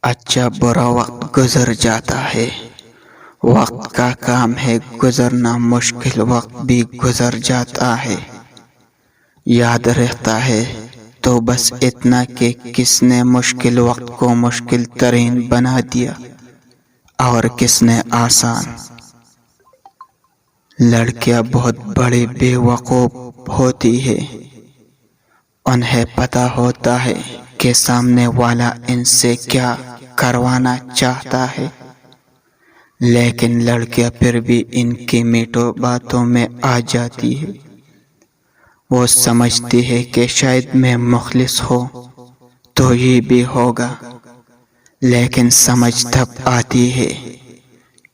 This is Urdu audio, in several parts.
اچھا برا وقت گزر جاتا ہے، وقت کا کام ہے گزرنا، مشکل وقت بھی گزر جاتا ہے۔ یاد رہتا ہے تو بس اتنا کہ کس نے مشکل وقت کو مشکل ترین بنا دیا اور کس نے آسان۔ لڑکیاں بہت بڑی بے وقوف ہوتی ہے، انہیں پتہ ہوتا ہے کہ سامنے والا ان سے کیا کروانا چاہتا ہے، لیکن لڑکیاں پھر بھی ان کی میٹھو باتوں میں آ جاتی ہے۔ وہ سمجھتی ہے کہ شاید میں مخلص ہوں تو یہ بھی ہوگا، لیکن سمجھ تب آتی ہے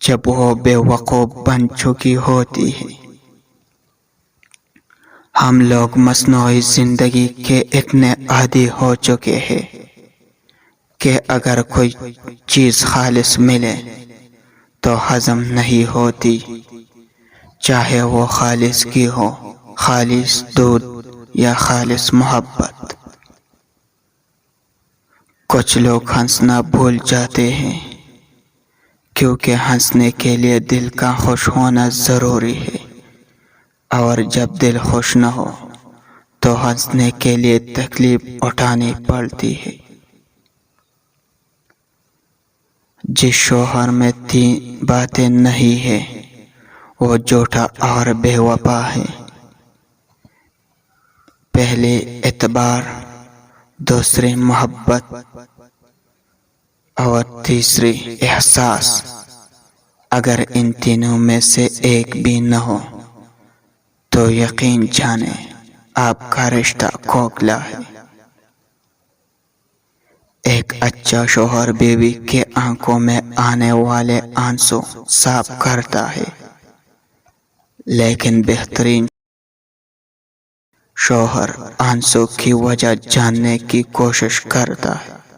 جب وہ بے وقوف بن چکی ہوتی ہے۔ ہم لوگ مصنوعی زندگی کے اتنے عادی ہو چکے ہیں کہ اگر کوئی چیز خالص ملے تو ہضم نہیں ہوتی، چاہے وہ خالص کی ہو، خالص دودھ یا خالص محبت۔ کچھ لوگ ہنسنا بھول جاتے ہیں کیونکہ ہنسنے کے لیے دل کا خوش ہونا ضروری ہے، اور جب دل خوش نہ ہو تو ہنسنے کے لیے تکلیف اٹھانی پڑتی ہے۔ جس شوہر میں تین باتیں نہیں ہیں وہ جھوٹا اور بے وفا ہے۔ پہلے اعتبار، دوسری محبت اور تیسری احساس۔ اگر ان تینوں میں سے ایک بھی نہ ہو تو یقین جانیں آپ کا رشتہ کھوکھلا ہے۔ ایک اچھا شوہر بیوی کے آنکھوں میں آنے والے آنسو صاف کرتا ہے، لیکن بہترین شوہر آنسو کی وجہ جاننے کی کوشش کرتا ہے۔